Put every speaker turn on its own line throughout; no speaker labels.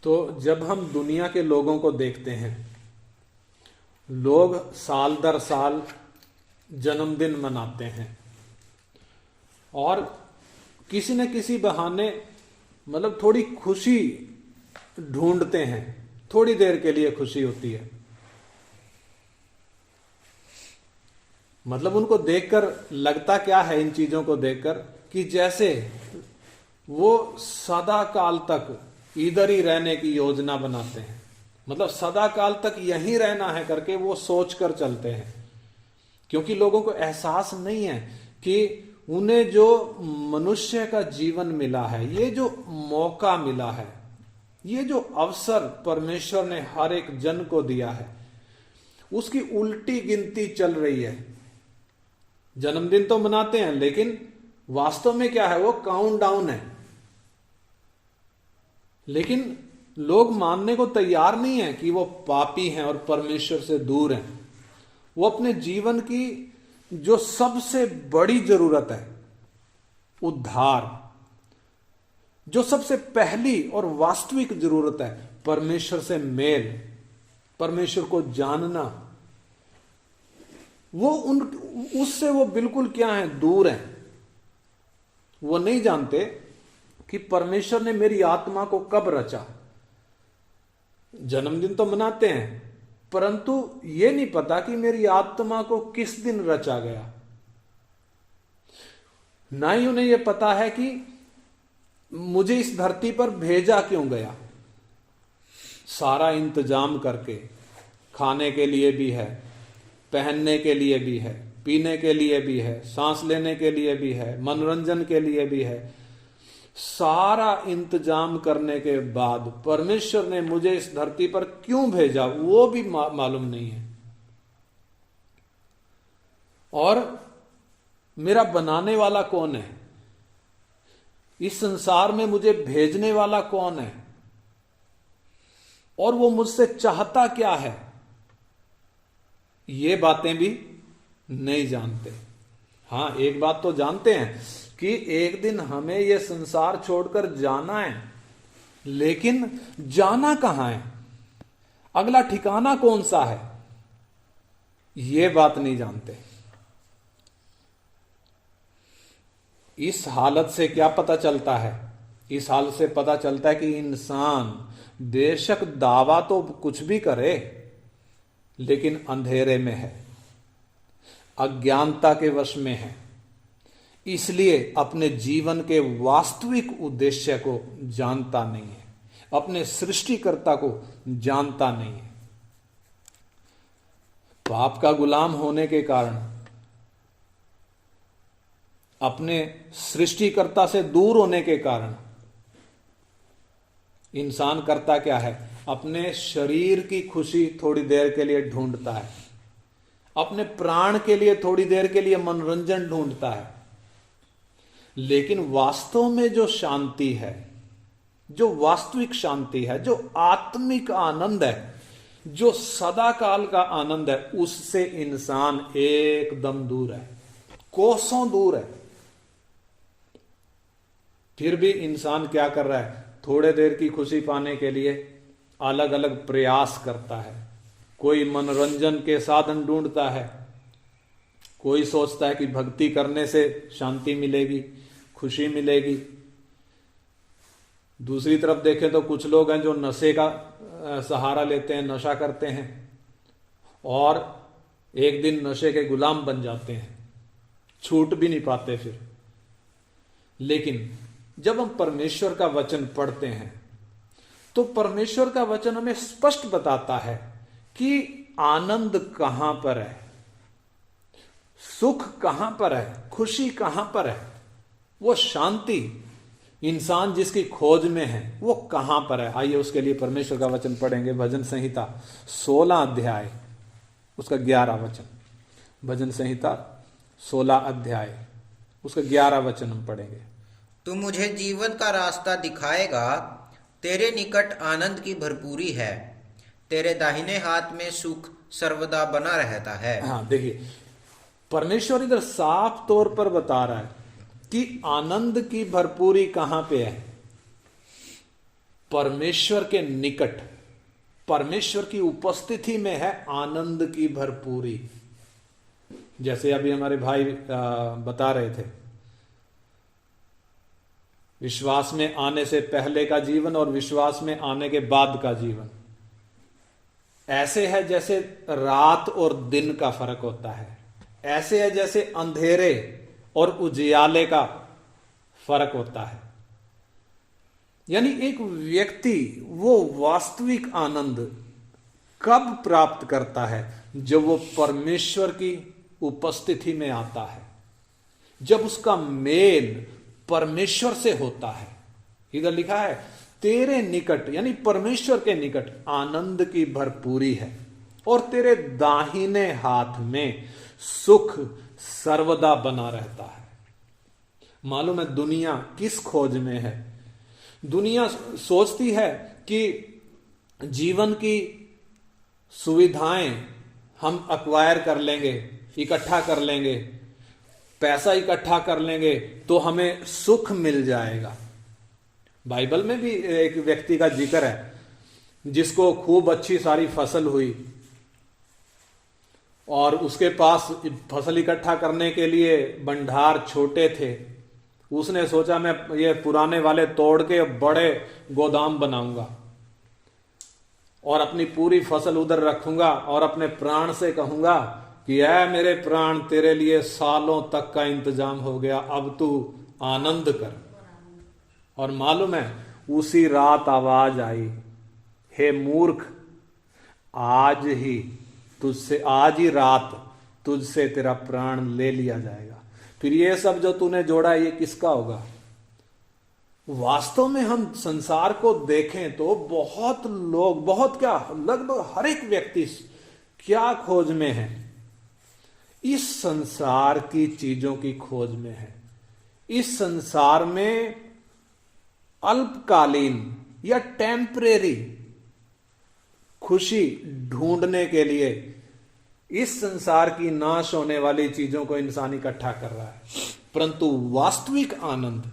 तो जब हम दुनिया के लोगों को देखते हैं, लोग साल दर साल जन्मदिन मनाते हैं और किसी न किसी बहाने मतलब थोड़ी खुशी ढूंढते हैं, थोड़ी देर के लिए खुशी होती है। मतलब उनको देखकर लगता क्या है, इन चीजों को देखकर, कि जैसे वो सदा काल तक इधर ही रहने की योजना बनाते हैं। मतलब सदा काल तक यहीं रहना है करके वो सोच कर चलते हैं, क्योंकि लोगों को एहसास नहीं है कि उन्हें जो मनुष्य का जीवन मिला है, ये जो मौका मिला है, ये जो अवसर परमेश्वर ने हर एक जन को दिया है, उसकी उल्टी गिनती चल रही है। जन्मदिन तो मनाते हैं, लेकिन वास्तव में क्या है, वो काउंट डाउन है। लेकिन लोग मानने को तैयार नहीं है कि वो पापी हैं और परमेश्वर से दूर हैं। वो अपने जीवन की जो सबसे बड़ी जरूरत है, उद्धार, जो सबसे पहली और वास्तविक जरूरत है, परमेश्वर से मेल, परमेश्वर को जानना, वो उससे वो बिल्कुल क्या है, दूर है। वो नहीं जानते कि परमेश्वर ने मेरी आत्मा को कब रचा। जन्मदिन तो मनाते हैं, परंतु ये नहीं पता कि मेरी आत्मा को किस दिन रचा गया। ना ही उन्हें यह पता है कि मुझे इस धरती पर भेजा क्यों गया। सारा इंतजाम करके, खाने के लिए भी है, पहनने के लिए भी है, पीने के लिए भी है, सांस लेने के लिए भी है, मनोरंजन के लिए भी है, सारा इंतजाम करने के बाद परमेश्वर ने मुझे इस धरती पर क्यों भेजा, वो भी मालूम नहीं है। और मेरा बनाने वाला कौन है, इस संसार में मुझे भेजने वाला कौन है, और वो मुझसे चाहता क्या है, ये बातें भी नहीं जानते। हां, एक बात तो जानते हैं कि एक दिन हमें यह संसार छोड़कर जाना है, लेकिन जाना कहां है, अगला ठिकाना कौन सा है, यह बात नहीं जानते। इस हालत से क्या पता चलता है, इस हालत से पता चलता है कि इंसान बेशक दावा तो कुछ भी करे, लेकिन अंधेरे में है, अज्ञानता के वश में है, इसलिए अपने जीवन के वास्तविक उद्देश्य को जानता नहीं है, अपने सृष्टिकर्ता को जानता नहीं है। पाप का गुलाम होने के कारण, अपने सृष्टिकर्ता से दूर होने के कारण इंसान करता क्या है, अपने शरीर की खुशी थोड़ी देर के लिए ढूंढता है, अपने प्राण के लिए थोड़ी देर के लिए मनोरंजन ढूंढता है। लेकिन वास्तव में जो शांति है, जो वास्तविक शांति है, जो आत्मिक आनंद है, जो सदा काल का आनंद है, उससे इंसान एकदम दूर है, कोसों दूर है। फिर भी इंसान क्या कर रहा है, थोड़े देर की खुशी पाने के लिए अलग अलग प्रयास करता है। कोई मनोरंजन के साधन ढूंढता है, कोई सोचता है कि भक्ति करने से शांति मिलेगी, खुशी मिलेगी। दूसरी तरफ देखें तो कुछ लोग हैं जो नशे का सहारा लेते हैं, नशा करते हैं और एक दिन नशे के गुलाम बन जाते हैं, छूट भी नहीं पाते फिर। लेकिन जब हम परमेश्वर का वचन पढ़ते हैं तो परमेश्वर का वचन हमें स्पष्ट बताता है कि आनंद कहां पर है, सुख कहां पर है, खुशी कहां पर है, वो शांति इंसान जिसकी खोज में है वो कहां पर है। आइए उसके लिए परमेश्वर का वचन पढ़ेंगे। भजन संहिता 16 अध्याय उसका 11 वचन। भजन संहिता 16 अध्याय उसका 11 वचन हम पढ़ेंगे।
तू मुझे जीवन का रास्ता दिखाएगा, तेरे निकट आनंद की भरपूरी है, तेरे दाहिने हाथ में सुख सर्वदा बना रहता है।
हाँ, देखिए परमेश्वर इधर साफ तौर पर बता रहा है कि आनंद की भरपूरी कहां पे है। परमेश्वर के निकट, परमेश्वर की उपस्थिति में है आनंद की भरपूरी। जैसे अभी हमारे भाई बता रहे थे, विश्वास में आने से पहले का जीवन और विश्वास में आने के बाद का जीवन ऐसे है जैसे रात और दिन का फर्क होता है, ऐसे है जैसे अंधेरे और उजियाले का फर्क होता है। यानी एक व्यक्ति वो वास्तविक आनंद कब प्राप्त करता है? जब वो परमेश्वर की उपस्थिति में आता है, जब उसका मेल परमेश्वर से होता है। इधर लिखा है तेरे निकट, यानी परमेश्वर के निकट आनंद की भरपूरी है और तेरे दाहिने हाथ में सुख सर्वदा बना रहता है। मालूम है दुनिया किस खोज में है? दुनिया सोचती है कि जीवन की सुविधाएं हम एक्वायर कर लेंगे, इकट्ठा कर लेंगे, पैसा इकट्ठा कर लेंगे तो हमें सुख मिल जाएगा। बाइबल में भी एक व्यक्ति का जिक्र है जिसको खूब अच्छी सारी फसल हुई और उसके पास फसल इकट्ठा करने के लिए भंडार छोटे थे। उसने सोचा मैं ये पुराने वाले तोड़ के बड़े गोदाम बनाऊंगा और अपनी पूरी फसल उधर रखूंगा और अपने प्राण से कहूंगा कि ऐ मेरे प्राण, तेरे लिए सालों तक का इंतजाम हो गया, अब तू आनंद कर। और मालूम है उसी रात आवाज आई, हे मूर्ख, आज ही रात तुझसे तेरा प्राण ले लिया जाएगा। फिर ये सब जो तूने जोड़ा है ये किसका होगा? वास्तव में हम संसार को देखें तो बहुत लोग, बहुत क्या, लगभग हर एक व्यक्ति क्या खोज में है? इस संसार की चीजों की खोज में है। इस संसार में अल्पकालीन या टेम्परेरी खुशी ढूंढने के लिए इस संसार की नाश होने वाली चीजों को इंसान इकट्ठा कर रहा है, परंतु वास्तविक आनंद,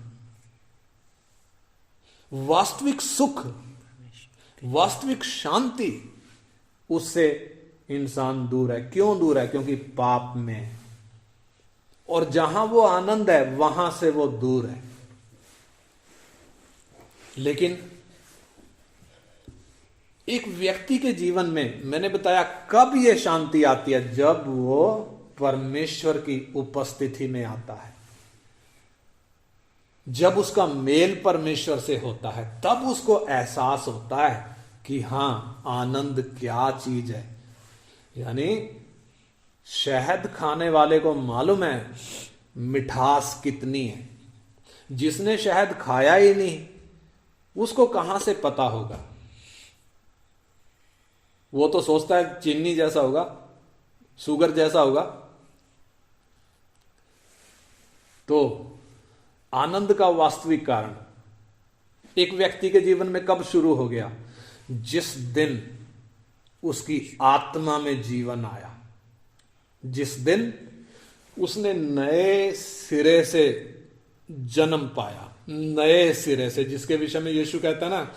वास्तविक सुख, वास्तविक शांति उससे इंसान दूर है। क्यों दूर है? क्योंकि पाप में है। और जहां वो आनंद है वहां से वो दूर है। लेकिन एक व्यक्ति के जीवन में मैंने बताया कब यह शांति आती है? जब वो परमेश्वर की उपस्थिति में आता है, जब उसका मेल परमेश्वर से होता है, तब उसको एहसास होता है कि हां, आनंद क्या चीज है। यानी शहद खाने वाले को मालूम है मिठास कितनी है। जिसने शहद खाया ही नहीं उसको कहां से पता होगा? वो तो सोचता है चीनी जैसा होगा, शुगर जैसा होगा। तो आनंद का वास्तविक कारण एक व्यक्ति के जीवन में कब शुरू हो गया? जिस दिन उसकी आत्मा में जीवन आया, जिस दिन उसने नए सिरे से जन्म पाया, नए सिरे से, जिसके विषय में यीशु कहता है ना,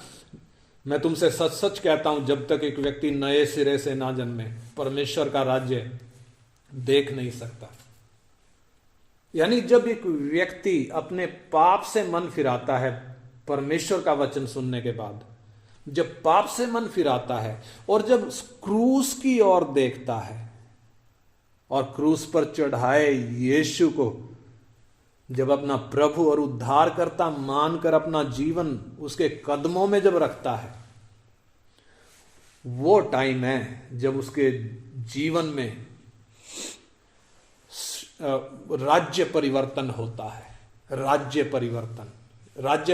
मैं तुमसे सच सच कहता हूं जब तक एक व्यक्ति नए सिरे से ना जन्मे परमेश्वर का राज्य देख नहीं सकता। यानी जब एक व्यक्ति अपने पाप से मन फिराता है परमेश्वर का वचन सुनने के बाद, जब पाप से मन फिराता है और जब क्रूस की ओर देखता है और क्रूस पर चढ़ाए यीशु को जब अपना प्रभु और उद्धारकर्ता मानकर अपना जीवन उसके कदमों में जब रखता है, वो टाइम है जब उसके जीवन में राज्य परिवर्तन होता है। राज्य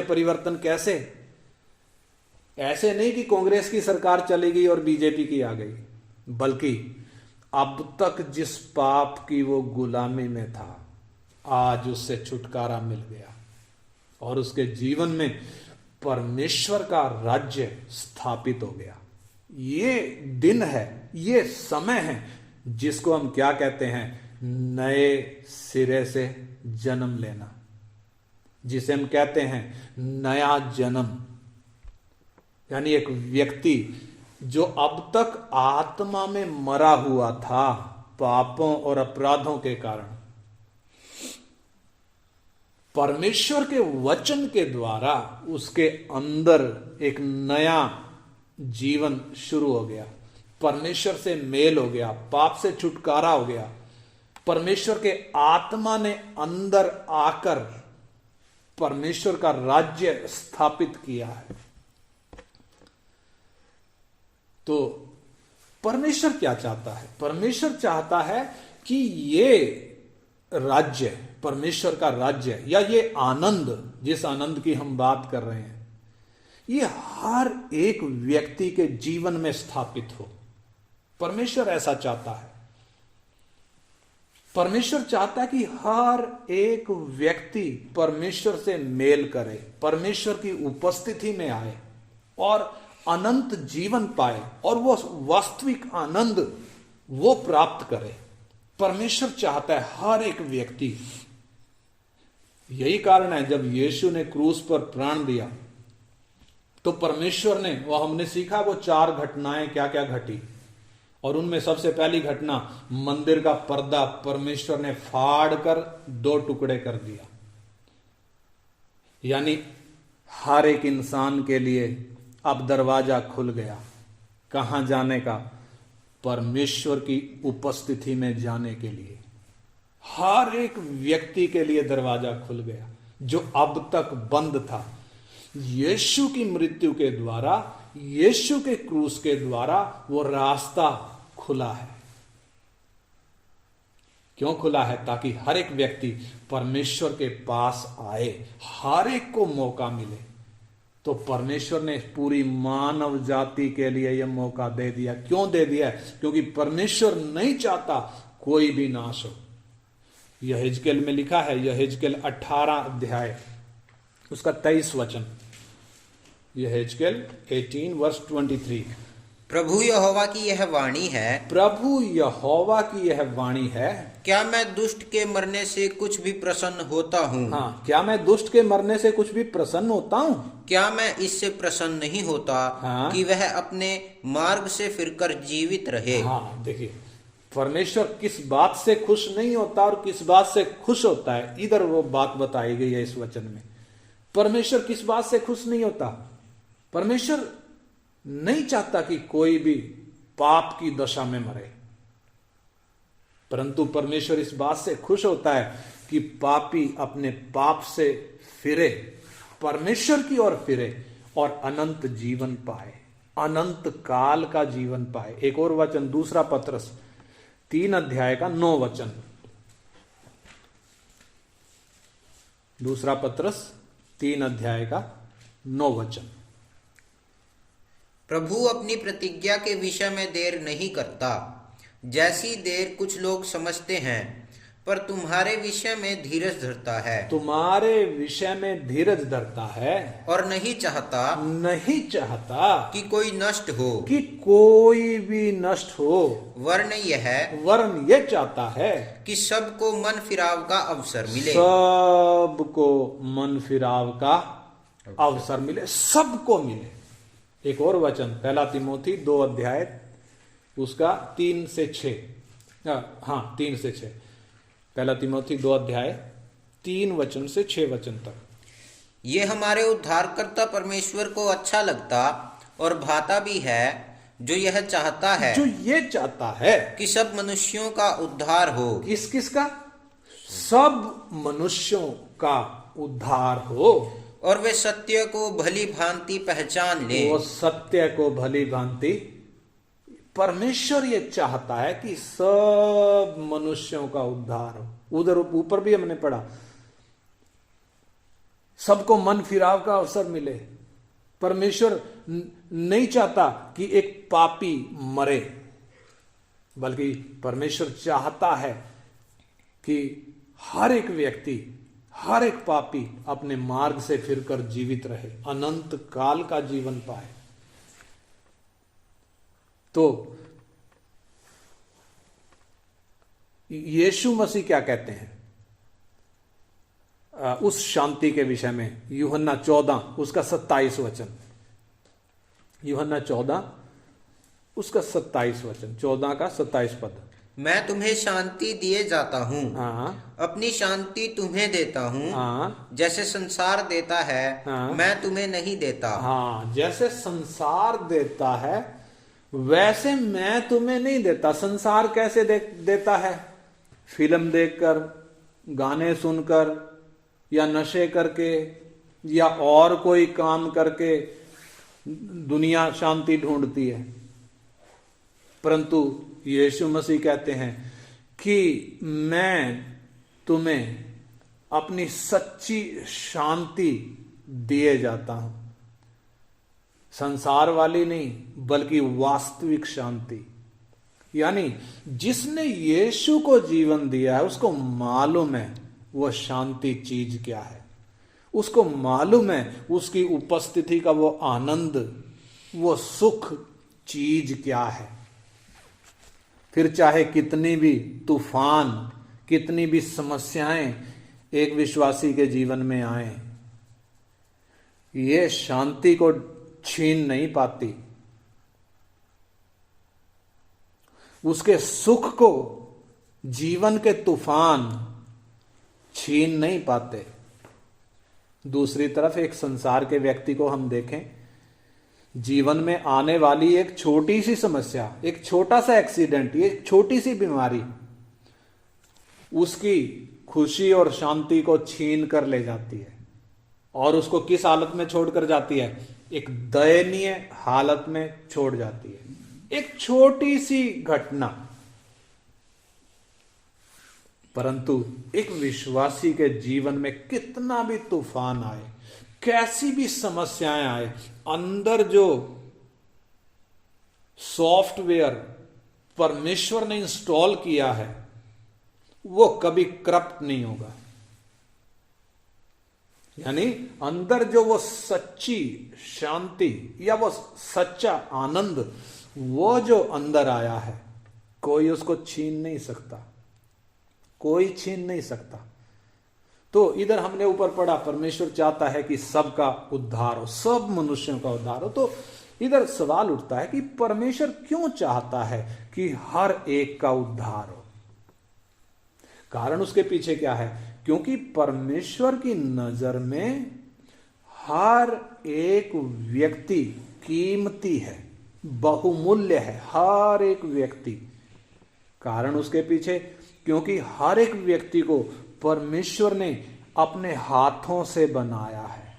परिवर्तन कैसे? ऐसे नहीं कि कांग्रेस की सरकार चली गई और बीजेपी की आ गई, बल्कि अब तक जिस पाप की वो गुलामी में था आज उससे छुटकारा मिल गया और उसके जीवन में परमेश्वर का राज्य स्थापित हो गया। ये दिन है, ये समय है जिसको हम क्या कहते हैं? नए सिरे से जन्म लेना, जिसे हम कहते हैं नया जन्म। यानी एक व्यक्ति जो अब तक आत्मा में मरा हुआ था पापों और अपराधों के कारण, परमेश्वर के वचन के द्वारा उसके अंदर एक नया जीवन शुरू हो गया, परमेश्वर से मेल हो गया, पाप से छुटकारा हो गया, परमेश्वर के आत्मा ने अंदर आकर परमेश्वर का राज्य स्थापित किया है। तो परमेश्वर क्या चाहता है? परमेश्वर चाहता है कि ये राज्य, परमेश्वर का राज्य या ये आनंद, जिस आनंद की हम बात कर रहे हैं, ये हर एक व्यक्ति के जीवन में स्थापित हो। परमेश्वर ऐसा चाहता है। परमेश्वर चाहता है कि हर एक व्यक्ति परमेश्वर से मेल करे, परमेश्वर की उपस्थिति में आए और अनंत जीवन पाए और वो वास्तविक आनंद वो प्राप्त करे। परमेश्वर चाहता है हर एक व्यक्ति। यही कारण है जब यीशु ने क्रूस पर प्राण दिया तो परमेश्वर ने, वो हमने सीखा वो 4 घटनाएं क्या क्या घटी, और उनमें सबसे पहली घटना, मंदिर का पर्दा परमेश्वर ने फाड़ कर 2 टुकड़े कर दिया। यानी हर एक इंसान के लिए अब दरवाजा खुल गया। कहां जाने का? परमेश्वर की उपस्थिति में जाने के लिए हर एक व्यक्ति के लिए दरवाजा खुल गया जो अब तक बंद था। यीशु की मृत्यु के द्वारा, यीशु के क्रूस के द्वारा वो रास्ता खुला है। क्यों खुला है? ताकि हर एक व्यक्ति परमेश्वर के पास आए, हर एक को मौका मिले। तो परमेश्वर ने पूरी मानव जाति के लिए यह मौका दे दिया। क्यों दे दिया? क्योंकि परमेश्वर नहीं चाहता कोई भी नाश हो। यहेजकेल में लिखा है, यहेजकेल 18 अध्याय उसका 23 वचन, यहेजकेल 18 वर्स 23,
प्रभु यहोवा की यह वाणी है,
प्रभु यहोवा की यह वाणी है,
क्या मैं दुष्ट के मरने से कुछ भी प्रसन्न होता हूँ?
हाँ, क्या मैं दुष्ट के मरने से कुछ भी प्रसन्न होता हूँ?
क्या मैं इससे प्रसन्न नहीं होता
हाँ।
कि वह अपने मार्ग से फिरकर जीवित रहे?
हाँ, देखिए परमेश्वर किस बात से खुश नहीं होता और किस बात से खुश होता है, इधर वो बात बताई गई है इस वचन में। परमेश्वर किस बात से खुश नहीं होता? परमेश्वर नहीं चाहता कि कोई भी पाप की दशा में मरे, परंतु परमेश्वर इस बात से खुश होता है कि पापी अपने पाप से फिरे, परमेश्वर की ओर फिरे और अनंत जीवन पाए, अनंत काल का जीवन पाए। एक और वचन, दूसरा पत्रस 3 अध्याय का 9 वचन, दूसरा पत्रस 3 अध्याय का 9 वचन,
प्रभु अपनी प्रतिज्ञा के विषय में देर नहीं करता, जैसी देर कुछ लोग समझते हैं, पर तुम्हारे विषय में धीरज धरता है।
तुम्हारे विषय में धीरज धरता है
और नहीं चाहता कि कोई नष्ट हो,
कि कोई भी नष्ट हो,
वरन
ये चाहता है
कि सबको मन फिराव का अवसर मिले।
सबको मन फिराव का अवसर मिले, सबको मिले। एक और वचन, पहला तिमोथी 2 अध्याय उसका 3 से 6, हाँ 3 से 6, पहला तिमोथी 2 अध्याय 3 वचन से 6 वचन तक।
ये हमारे उद्धारकर्ता परमेश्वर को अच्छा लगता और भाता भी है, जो यह चाहता है,
जो ये चाहता है
कि सब मनुष्यों का उद्धार हो।
किसका? सब मनुष्यों का उद्धार हो
और वे सत्य को भली भांति पहचान ले।
वो सत्य को भली भांति, परमेश्वर ये चाहता है कि सब मनुष्यों का उद्धार हो। उधर ऊपर भी हमने पढ़ा, सबको मन फिराव का अवसर मिले। परमेश्वर नहीं चाहता कि एक पापी मरे, बल्कि परमेश्वर चाहता है कि हर एक व्यक्ति, हर एक पापी अपने मार्ग से फिरकर जीवित रहे, अनंत काल का जीवन पाए। तो यीशु मसीह क्या कहते हैं उस शांति के विषय में? यूहन्ना 14 उसका 27 वचन, यूहन्ना 14 उसका 27 वचन, 14 का 27 पद।
मैं तुम्हें शांति दिए जाता हूँ,
हाँ
अपनी शांति तुम्हें देता हूँ।
हाँ
जैसे संसार देता है,
हाँ।
मैं तुम्हें नहीं देता।
हाँ, जैसे संसार देता है वैसे मैं तुम्हें नहीं देता। संसार कैसे देता है? फिल्म देखकर, गाने सुनकर, या नशे करके, या और कोई काम करके दुनिया शांति ढूंढती है। परंतु यीशु मसीह कहते हैं कि मैं तुम्हें अपनी सच्ची शांति दिए जाता हूं। संसार वाली नहीं, बल्कि वास्तविक शांति। यानी जिसने यीशु को जीवन दिया है उसको मालूम है वह शांति चीज क्या है। उसको मालूम है उसकी उपस्थिति का वो आनंद, वो सुख चीज क्या है। फिर चाहे कितनी भी तूफान, कितनी भी समस्याएं एक विश्वासी के जीवन में आए, ये शांति को छीन नहीं पाती, उसके सुख को जीवन के तूफान छीन नहीं पाते। दूसरी तरफ एक संसार के व्यक्ति को हम देखें, जीवन में आने वाली एक छोटी सी समस्या, एक छोटा सा एक्सीडेंट, ये छोटी सी बीमारी उसकी खुशी और शांति को छीन कर ले जाती है। और उसको किस हालत में छोड़कर जाती है? एक दयनीय हालत में छोड़ जाती है। एक छोटी सी घटना, परंतु एक विश्वासी के जीवन में कितना भी तूफान आए, कैसी भी समस्याएं आए, अंदर जो सॉफ्टवेयर परमेश्वर ने इंस्टॉल किया है वो कभी करप्ट नहीं होगा। यानी अंदर जो वो सच्ची शांति या वो सच्चा आनंद, वो जो अंदर आया है, कोई उसको छीन नहीं सकता, कोई छीन नहीं सकता। तो इधर हमने ऊपर पढ़ा परमेश्वर चाहता है कि सबका उद्धार हो, सब मनुष्यों का उद्धार हो। तो इधर सवाल उठता है कि परमेश्वर क्यों चाहता है कि हर एक का उद्धार हो? कारण उसके पीछे क्या है? क्योंकि परमेश्वर की नजर में हर एक व्यक्ति कीमती है, बहुमूल्य है, हर एक व्यक्ति। कारण उसके पीछे, क्योंकि हर एक व्यक्ति को परमेश्वर ने अपने हाथों से बनाया है।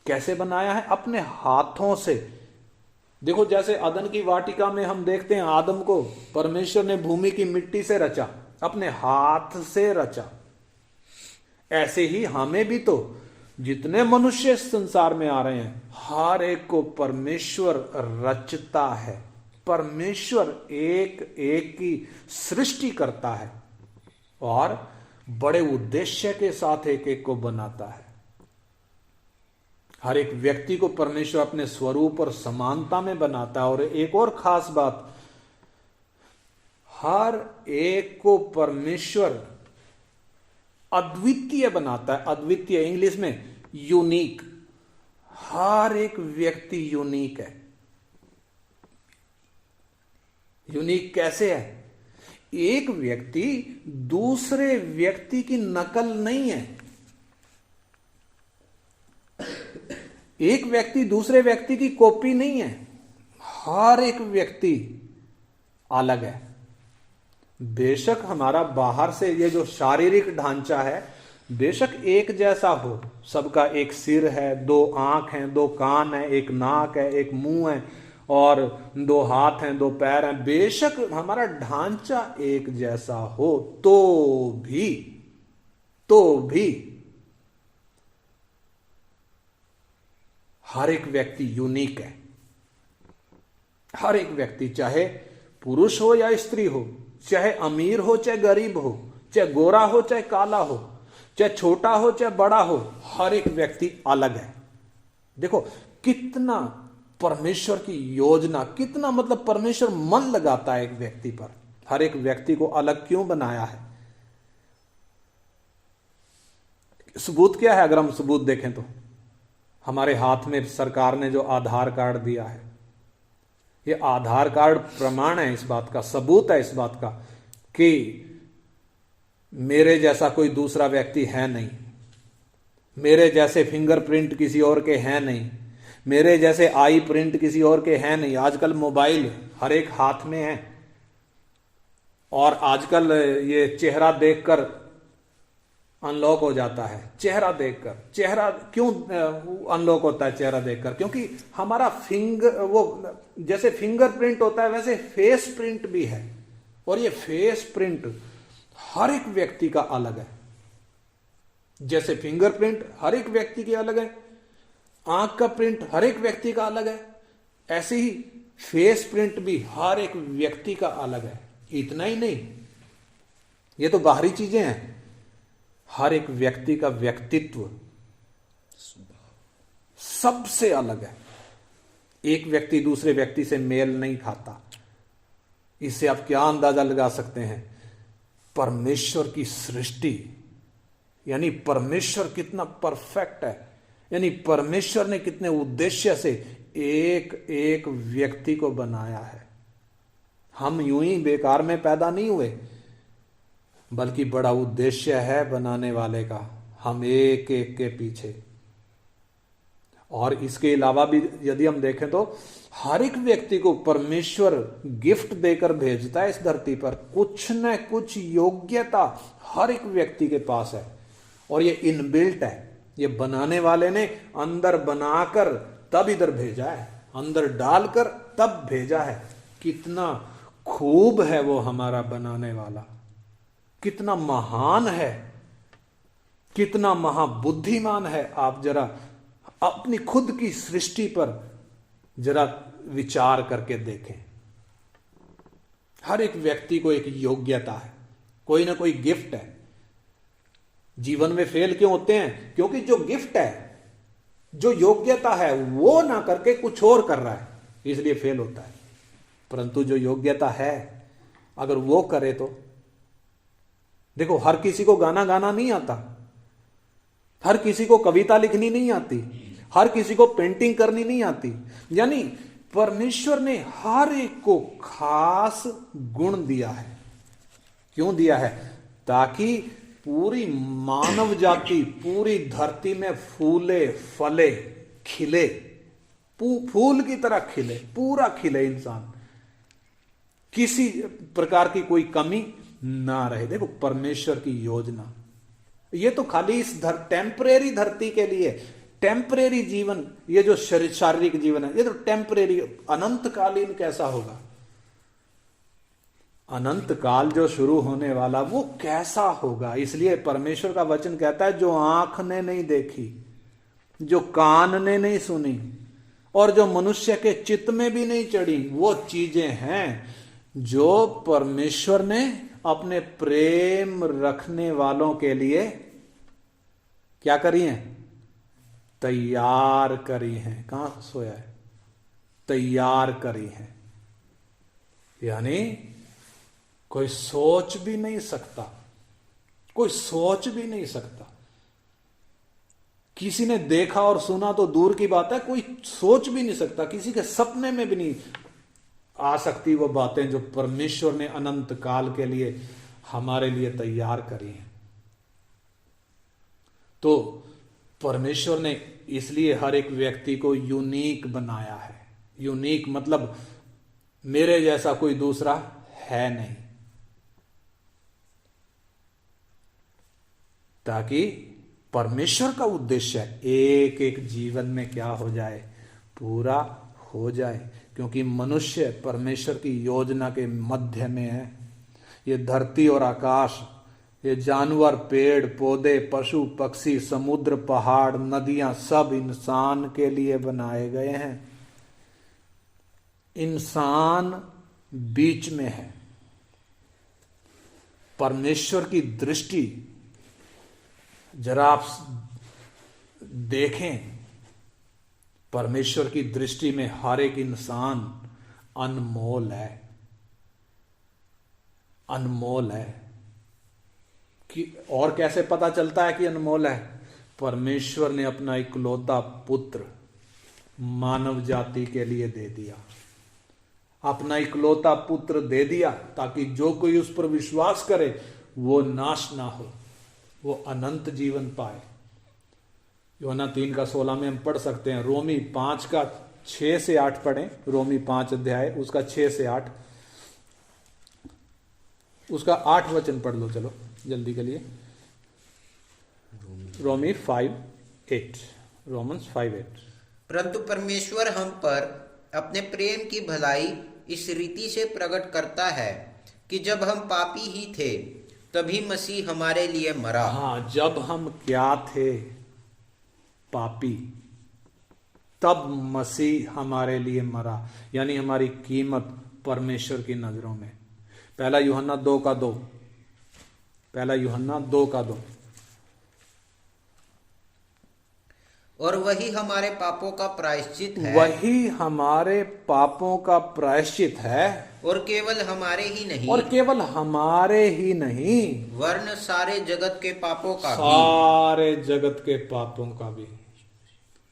कैसे बनाया है? अपने हाथों से। देखो, जैसे अदन की वाटिका में हम देखते हैं आदम को परमेश्वर ने भूमि की मिट्टी से रचा, अपने हाथ से रचा। ऐसे ही हमें भी तो जितने मनुष्य संसार में आ रहे हैं, हर एक को परमेश्वर रचता है। परमेश्वर एक एक की सृष्टि करता है और बड़े उद्देश्य के साथ एक एक को बनाता है। हर एक व्यक्ति को परमेश्वर अपने स्वरूप और समानता में बनाता है। और एक और खास बात, हर एक को परमेश्वर अद्वितीय बनाता है। अद्वितीय इंग्लिश में यूनिक। हर एक व्यक्ति यूनिक है। यूनिक कैसे है? एक व्यक्ति दूसरे व्यक्ति की नकल नहीं है। एक व्यक्ति दूसरे व्यक्ति की कॉपी नहीं है। हर एक व्यक्ति अलग है। बेशक हमारा बाहर से ये जो शारीरिक ढांचा है बेशक एक जैसा हो, सबका एक सिर है, दो आंख हैं, दो कान है, एक नाक है, एक मुंह है और दो हाथ हैं, दो पैर हैं, बेशक हमारा ढांचा एक जैसा हो, तो भी हर एक व्यक्ति यूनिक है। हर एक व्यक्ति, चाहे पुरुष हो या स्त्री हो, चाहे अमीर हो चाहे गरीब हो, चाहे गोरा हो चाहे काला हो, चाहे छोटा हो चाहे बड़ा हो, हर एक व्यक्ति अलग है। देखो कितना परमेश्वर की योजना, कितना मतलब परमेश्वर मन लगाता है एक व्यक्ति पर। हर एक व्यक्ति को अलग क्यों बनाया है? सबूत क्या है? अगर हम सबूत देखें तो हमारे हाथ में सरकार ने जो आधार कार्ड दिया है, ये आधार कार्ड प्रमाण है इस बात का, सबूत है इस बात का कि मेरे जैसा कोई दूसरा व्यक्ति है नहीं, मेरे जैसे फिंगरप्रिंट किसी और के हैं नहीं, मेरे जैसे आई प्रिंट किसी और के हैं नहीं। आजकल मोबाइल हर एक हाथ में है और आजकल ये चेहरा देखकर अनलॉक हो जाता है। चेहरा देखकर, चेहरा क्यों अनलॉक होता है चेहरा देखकर? क्योंकि हमारा जैसे फिंगरप्रिंट होता है वैसे फेस प्रिंट भी है, और ये फेस प्रिंट हर एक व्यक्ति का अलग है। जैसे फिंगरप्रिंट हर एक व्यक्ति की अलग है, आंख का प्रिंट हर एक व्यक्ति का अलग है, ऐसे ही फेस प्रिंट भी हर एक व्यक्ति का अलग है। इतना ही नहीं, ये तो बाहरी चीजें हैं, हर एक व्यक्ति का व्यक्तित्व सबसे अलग है। एक व्यक्ति दूसरे व्यक्ति से मेल नहीं खाता। इससे आप क्या अंदाजा लगा सकते हैं? परमेश्वर की सृष्टि, यानी परमेश्वर कितना परफेक्ट है, यानी परमेश्वर ने कितने उद्देश्य से एक एक व्यक्ति को बनाया है। हम यूं ही बेकार में पैदा नहीं हुए, बल्कि बड़ा उद्देश्य है बनाने वाले का, हम एक एक के पीछे। और इसके अलावा भी यदि हम देखें तो हर एक व्यक्ति को परमेश्वर गिफ्ट देकर भेजता है इस धरती पर। कुछ न कुछ योग्यता हर एक व्यक्ति के पास है, और ये इनबिल्ट है। ये बनाने वाले ने अंदर बनाकर तब इधर भेजा है, अंदर डालकर तब भेजा है। कितना खूब है वो हमारा बनाने वाला, कितना महान है, कितना महाबुद्धिमान है। आप जरा अपनी खुद की सृष्टि पर जरा विचार करके देखें। हर एक व्यक्ति को एक योग्यता है, कोई ना कोई गिफ्ट है। जीवन में फेल क्यों होते हैं? क्योंकि जो गिफ्ट है, जो योग्यता है, वो ना करके कुछ और कर रहा है, इसलिए फेल होता है। परंतु जो योग्यता है अगर वो करे तो, देखो हर किसी को गाना गाना नहीं आता, हर किसी को कविता लिखनी नहीं आती, हर किसी को पेंटिंग करनी नहीं आती। यानी परमेश्वर ने हर एक को खास गुण दिया है। क्यों दिया है? ताकि पूरी मानव जाति पूरी धरती में फूले फले खिले, फूल की तरह खिले, पूरा खिले इंसान, किसी प्रकार की कोई कमी ना रहे। देखो परमेश्वर की योजना, ये तो खाली इस टेम्परेरी धरती के लिए, टेम्परेरी जीवन, ये जो शारीरिक जीवन है ये तो टेम्परेरी, अनंतकालीन कैसा होगा? अनंत काल जो शुरू होने वाला वो कैसा होगा? इसलिए परमेश्वर का वचन कहता है जो आंख ने नहीं देखी, जो कान ने नहीं सुनी, और जो मनुष्य के चित्त में भी नहीं चढ़ी, वो चीजें हैं जो परमेश्वर ने अपने प्रेम रखने वालों के लिए क्या करी हैं? तैयार करी हैं। कहां सोया है? तैयार करी हैं। यानी कोई सोच भी नहीं सकता, कोई सोच भी नहीं सकता। किसी ने देखा और सुना तो दूर की बात है, कोई सोच भी नहीं सकता, किसी के सपने में भी नहीं आ सकती वो बातें जो परमेश्वर ने अनंत काल के लिए हमारे लिए तैयार करी हैं। तो परमेश्वर ने इसलिए हर एक व्यक्ति को यूनिक बनाया है। यूनिक मतलब मेरे जैसा कोई दूसरा है नहीं, ताकि परमेश्वर का उद्देश्य एक एक जीवन में क्या हो जाए? पूरा हो जाए। क्योंकि मनुष्य परमेश्वर की योजना के मध्य में है। ये धरती और आकाश, ये जानवर, पेड़ पौधे, पशु पक्षी, समुद्र, पहाड़, नदियां, सब इंसान के लिए बनाए गए हैं। इंसान बीच में है। परमेश्वर की दृष्टि जरा आप देखें, परमेश्वर की दृष्टि में हर एक इंसान अनमोल है, अनमोल है। कि और कैसे पता चलता है कि अनमोल है? परमेश्वर ने अपना इकलौता पुत्र मानव जाति के लिए दे दिया। अपना इकलौता पुत्र दे दिया ताकि जो कोई उस पर विश्वास करे वो नाश ना हो, वो अनंत जीवन पाए। यूहन्ना 3:16 में हम पढ़ सकते हैं। रोमी 5:6 से 8 पढ़ें। रोमी 5 अध्याय उसका 6 से 8, उसका 8 वचन पढ़ लो चलो जल्दी के लिए। रोमी 5:8, रोमन्स 5:8।
परंतु परमेश्वर हम पर अपने प्रेम की भलाई इस रीति से प्रकट करता है कि जब हम पापी ही थे तभी मसीह हमारे लिए मरा।
हाँ, जब हम क्या थे, पापी, तब मसीह हमारे लिए मरा, यानी हमारी कीमत परमेश्वर की नजरों में। पहला यूहन्ना 2:2, पहला यूहन्ना 2:2।
और वही हमारे पापों का प्रायश्चित है,
वही हमारे पापों का प्रायश्चित है,
और केवल हमारे ही नहीं,
और केवल हमारे ही नहीं
वरन सारे जगत के पापों का भी।
सारे जगत के पापों का भी।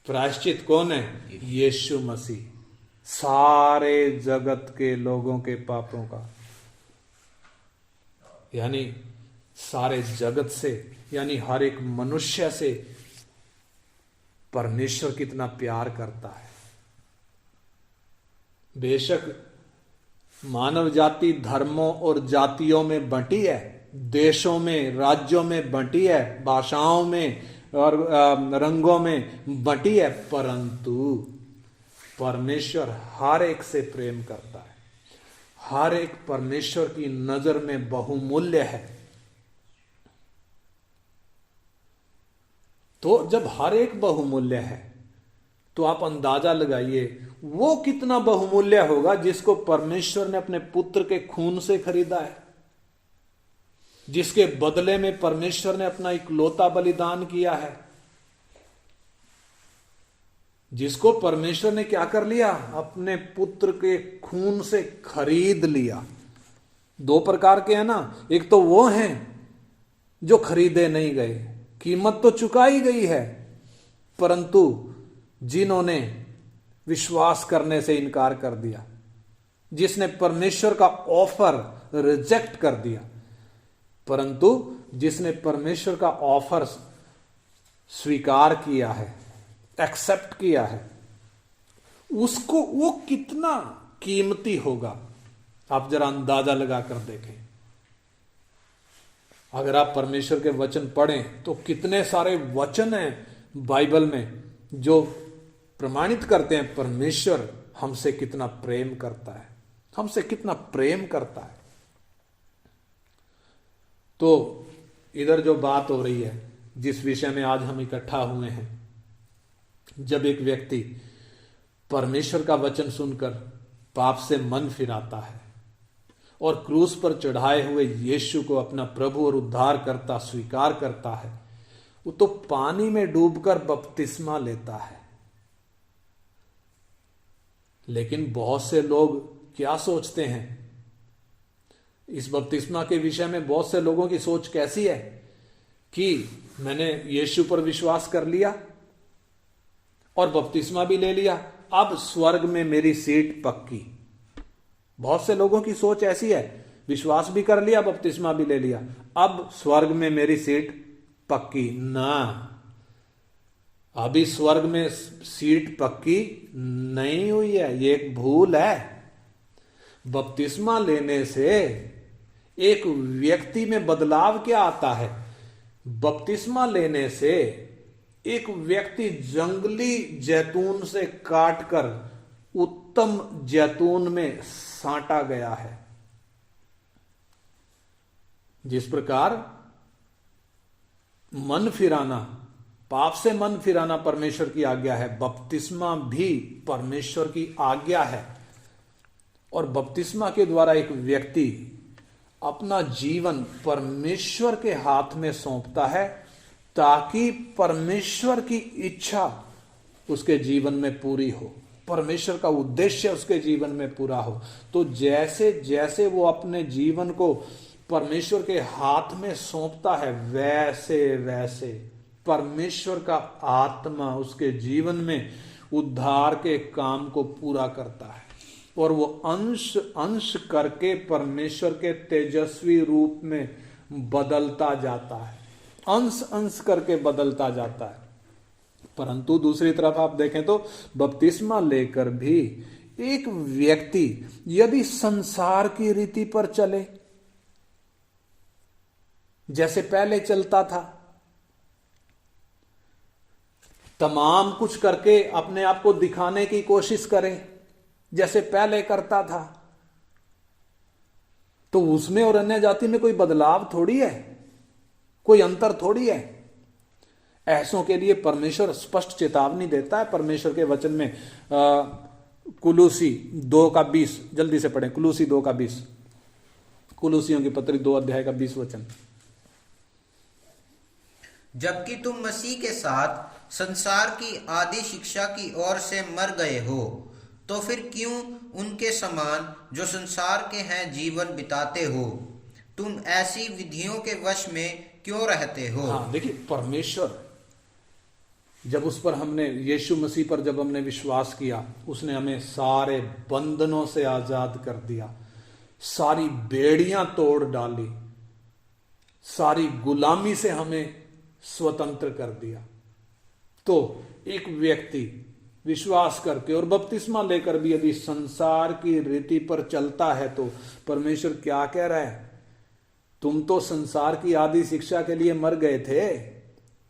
प्रायश्चित कौन है? यीशु मसीह। सारे जगत के लोगों के पापों का, यानी सारे जगत से, यानी हर एक मनुष्य से परमेश्वर कितना प्यार करता है। बेशक मानव जाति धर्मों और जातियों में बंटी है, देशों में, राज्यों में बंटी है, भाषाओं में और रंगों में बंटी है, परंतु परमेश्वर हर एक से प्रेम करता है। हर एक परमेश्वर की नजर में बहुमूल्य है। तो जब हर एक बहुमूल्य है तो आप अंदाजा लगाइए वो कितना बहुमूल्य होगा जिसको परमेश्वर ने अपने पुत्र के खून से खरीदा है, जिसके बदले में परमेश्वर ने अपना इकलौता बलिदान किया है, जिसको परमेश्वर ने क्या कर लिया? अपने पुत्र के खून से खरीद लिया। दो प्रकार के हैं ना, एक तो वो हैं जो खरीदे नहीं गए, कीमत तो चुकाई गई है, परंतु जिन्होंने विश्वास करने से इनकार कर दिया, जिसने परमेश्वर का ऑफर रिजेक्ट कर दिया, परंतु जिसने परमेश्वर का ऑफर स्वीकार किया है, एक्सेप्ट किया है, उसको वो कितना कीमती होगा आप जरा अंदाजा लगा कर देखें। अगर आप परमेश्वर के वचन पढ़ें तो कितने सारे वचन हैं बाइबल में जो प्रमाणित करते हैं परमेश्वर हमसे कितना प्रेम करता है, हमसे कितना प्रेम करता है। तो इधर जो बात हो रही है, जिस विषय में आज हम इकट्ठा हुए हैं, जब एक व्यक्ति परमेश्वर का वचन सुनकर पाप से मन फिराता है और क्रूस पर चढ़ाए हुए यीशु को अपना प्रभु और उद्धारकर्ता स्वीकार करता है, वो तो पानी में डूबकर बपतिस्मा लेता है। लेकिन बहुत से लोग क्या सोचते हैं इस बपतिस्मा के विषय में? बहुत से लोगों की सोच कैसी है कि मैंने यीशु पर विश्वास कर लिया और बपतिस्मा भी ले लिया, अब स्वर्ग में मेरी सीट पक्की। बहुत से लोगों की सोच ऐसी है, विश्वास भी कर लिया, बपतिस्मा भी ले लिया, अब स्वर्ग में मेरी सीट पक्की। ना, अभी स्वर्ग में सीट पक्की नहीं हुई है, ये एक भूल है। बपतिस्मा लेने से एक व्यक्ति में बदलाव क्या आता है? बपतिस्मा लेने से एक व्यक्ति जंगली जैतून से काटकर उत्तम जैतून में साटा गया है। जिस प्रकार मन फिराना, पाप से मन फिराना परमेश्वर की आज्ञा है, बपतिस्मा भी परमेश्वर की आज्ञा है। और बपतिस्मा के द्वारा एक व्यक्ति अपना जीवन परमेश्वर के हाथ में सौंपता है ताकि परमेश्वर की इच्छा उसके जीवन में पूरी हो, परमेश्वर का उद्देश्य उसके जीवन में पूरा हो। तो जैसे जैसे वो अपने जीवन को परमेश्वर के हाथ में सौंपता है, वैसे वैसे परमेश्वर का आत्मा उसके जीवन में उद्धार के काम को पूरा करता है। और वो अंश अंश करके परमेश्वर के तेजस्वी रूप में बदलता जाता है, अंश अंश करके बदलता जाता है। परंतु दूसरी तरफ आप देखें तो बपतिस्मा लेकर भी एक व्यक्ति यदि संसार की रीति पर चले, जैसे पहले चलता था, तमाम कुछ करके अपने आप को दिखाने की कोशिश करे जैसे पहले करता था, तो उसमें और अन्य जाति में कोई बदलाव थोड़ी है, कोई अंतर थोड़ी है। ऐसों के लिए परमेश्वर स्पष्ट चेतावनी देता है परमेश्वर के वचन में। कुलूसी 2:20 जल्दी से पढ़ें, कुलूसी 2:20, कुलूसियों की पत्री 2 अध्याय का 20 वचन।
जबकि तुम मसीह के साथ संसार की आदि शिक्षा की ओर से मर गए हो, तो फिर क्यों उनके समान जो संसार के हैं जीवन बिताते हो? तुम ऐसी विधियों के वश में क्यों रहते हो?
हाँ, देखिए परमेश्वर जब उस पर हमने यीशु मसीह पर जब हमने विश्वास किया, उसने हमें सारे बंधनों से आजाद कर दिया, सारी बेड़ियां तोड़ डाली, सारी गुलामी से हमें स्वतंत्र कर दिया। तो एक व्यक्ति विश्वास करके और बपतिस्मा लेकर भी यदि संसार की रीति पर चलता है, तो परमेश्वर क्या कह रहा है? तुम तो संसार की आदि शिक्षा के लिए मर गए थे,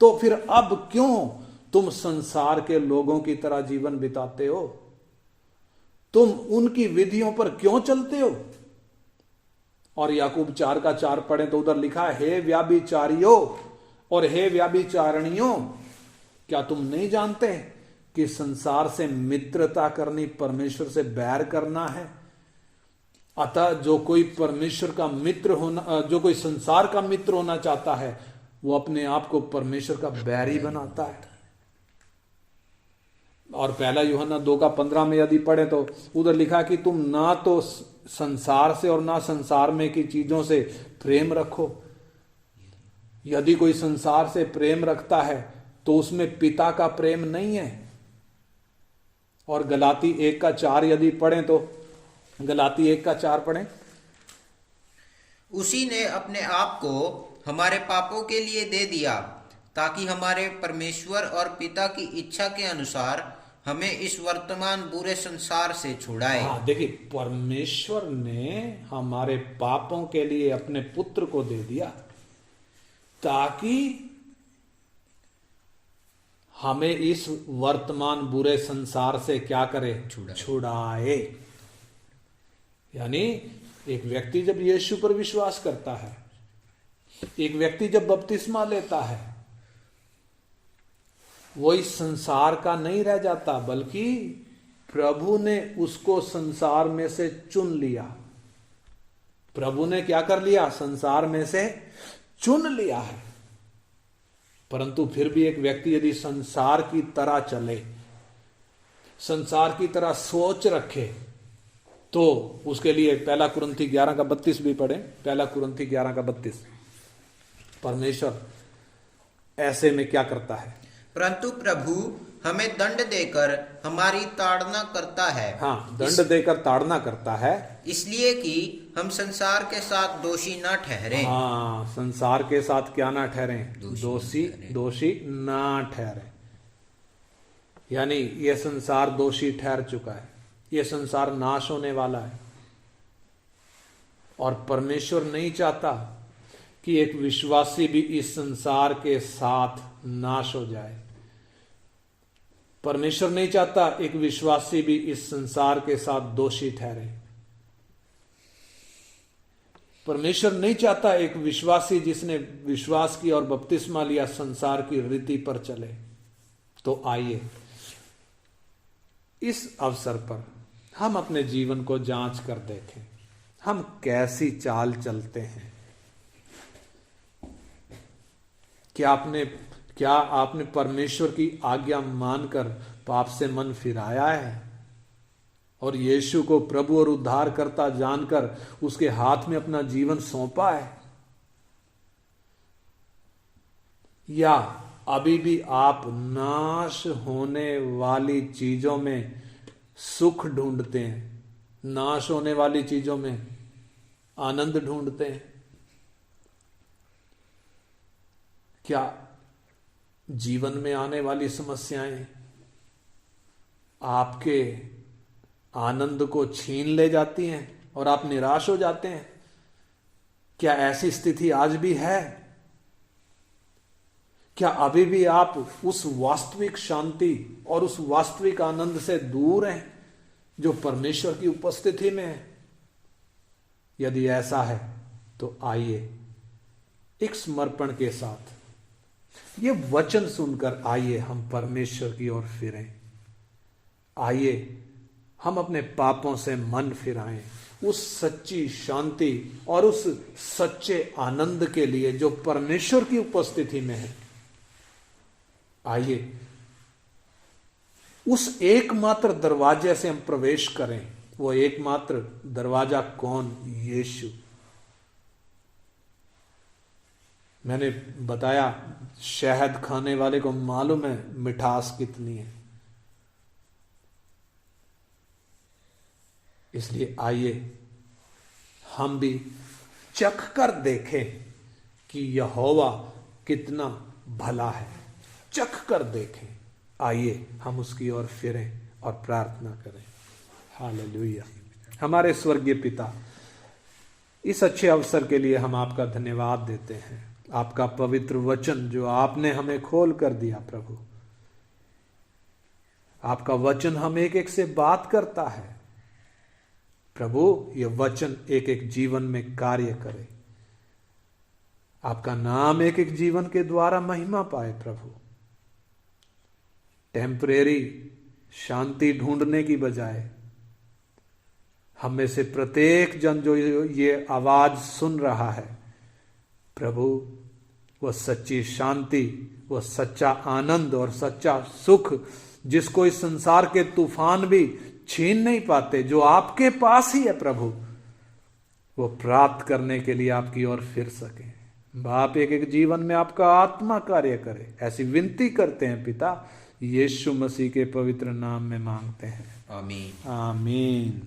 तो फिर अब क्यों तुम संसार के लोगों की तरह जीवन बिताते हो? तुम उनकी विधियों पर क्यों चलते हो? और याकूब 4:4 पढ़ें तो उधर लिखा है, हे व्याभिचारियों और हे व्याभिचारिणियों, क्या तुम नहीं जानते कि संसार से मित्रता करनी परमेश्वर से बैर करना है? अतः जो कोई परमेश्वर का मित्र होना, जो कोई संसार का मित्र होना चाहता है, वो अपने आप को परमेश्वर का बैरी बनाता है। और 1 यूहन्ना 2:15 में यदि पढ़े तो उधर लिखा कि तुम ना तो संसार से और ना संसार में की चीजों से प्रेम रखो। यदि कोई संसार से प्रेम रखता है तो उसमें पिता का प्रेम नहीं है। और गलाती 1:4 यदि पढ़ें तो गलाती 1:4 पढ़ें।
उसी ने अपने आप को हमारे पापों के लिए दे दिया, ताकि हमारे परमेश्वर और पिता की इच्छा के अनुसार हमें इस वर्तमान बुरे संसार से छुड़ाए।
हाँ, देखिए परमेश्वर ने हमारे पापों के लिए अपने पुत्र को दे दिया, ताकि हमें इस वर्तमान बुरे संसार से क्या करे? छुड़ाए। यानी एक व्यक्ति जब यीशु पर विश्वास करता है, एक व्यक्ति जब बपतिस्मा लेता है, वो इस संसार का नहीं रह जाता, बल्कि प्रभु ने उसको संसार में से चुन लिया। प्रभु ने क्या कर लिया? संसार में से चुन लिया है। परंतु फिर भी एक व्यक्ति यदि संसार की तरह चले, संसार की तरह सोच रखे, तो उसके लिए 1 कुरिन्थी 11:32 भी पढ़ें। 1 कुरिन्थी 11:32। परमेश्वर ऐसे में क्या करता है?
परंतु प्रभु हमें दंड देकर हमारी ताड़ना करता है।
हाँ, दंड देकर ताड़ना करता है, इसलिए
कि हम संसार के साथ दोषी न ठहरें।
हाँ, संसार के साथ क्या ना ठहरें? दोषी ना ठहरें। यानी यह संसार दोषी ठहर चुका है, यह संसार नाश होने वाला है। और परमेश्वर नहीं चाहता कि एक विश्वासी भी इस संसार के साथ नाश हो जाए। परमेश्वर नहीं चाहता एक विश्वासी भी इस संसार के साथ दोषी ठहरे। परमेश्वर नहीं चाहता एक विश्वासी जिसने विश्वास किया और बपतिस्मा लिया संसार की रीति पर चले। तो आइए इस अवसर पर हम अपने जीवन को जांच कर देखें, हम कैसी चाल चलते हैं। क्या आपने परमेश्वर की आज्ञा मानकर पाप से मन फिराया है और यीशु को प्रभु और उद्धारकर्ता जानकर उसके हाथ में अपना जीवन सौंपा है? या अभी भी आप नाश होने वाली चीजों में सुख ढूंढते हैं, नाश होने वाली चीजों में आनंद ढूंढते हैं? क्या जीवन में आने वाली समस्याएं आपके आनंद को छीन ले जाती हैं और आप निराश हो जाते हैं? क्या ऐसी स्थिति आज भी है? क्या अभी भी आप उस वास्तविक शांति और उस वास्तविक आनंद से दूर हैं जो परमेश्वर की उपस्थिति में है? यदि ऐसा है तो आइए एक समर्पण के साथ ये वचन सुनकर आइए हम परमेश्वर की ओर फिरें। आइए हम अपने पापों से मन फिराएं, उस सच्ची शांति और उस सच्चे आनंद के लिए जो परमेश्वर की उपस्थिति में है। आइए उस एकमात्र दरवाजे से हम प्रवेश करें। वो एकमात्र दरवाजा कौन? यीशु। मैंने बताया शहद खाने वाले को मालूम है मिठास कितनी है। इसलिए आइए हम भी चख कर देखें कि यहोवा कितना भला है। चख कर देखें। आइए हम उसकी ओर फिरें और प्रार्थना करें। हालेलुया। हमारे स्वर्गीय पिता, इस अच्छे अवसर के लिए हम आपका धन्यवाद देते हैं। आपका पवित्र वचन जो आपने हमें खोल कर दिया प्रभु, आपका वचन हम एक एक से बात करता है प्रभु। यह वचन एक एक जीवन में कार्य करे, आपका नाम एक एक जीवन के द्वारा महिमा पाए प्रभु। टेम्परेरी शांति ढूंढने की बजाय हम में से प्रत्येक जन जो ये आवाज सुन रहा है प्रभु, वह सच्ची शांति, वह सच्चा आनंद और सच्चा सुख जिसको इस संसार के तूफान भी छीन नहीं पाते, जो आपके पास ही है प्रभु, वो प्राप्त करने के लिए आपकी ओर फिर सके। बाप एक एक जीवन में आपका आत्मा कार्य करे, ऐसी विनती करते हैं पिता, यीशु मसीह के पवित्र नाम में मांगते हैं।
आमीन।
आमीन।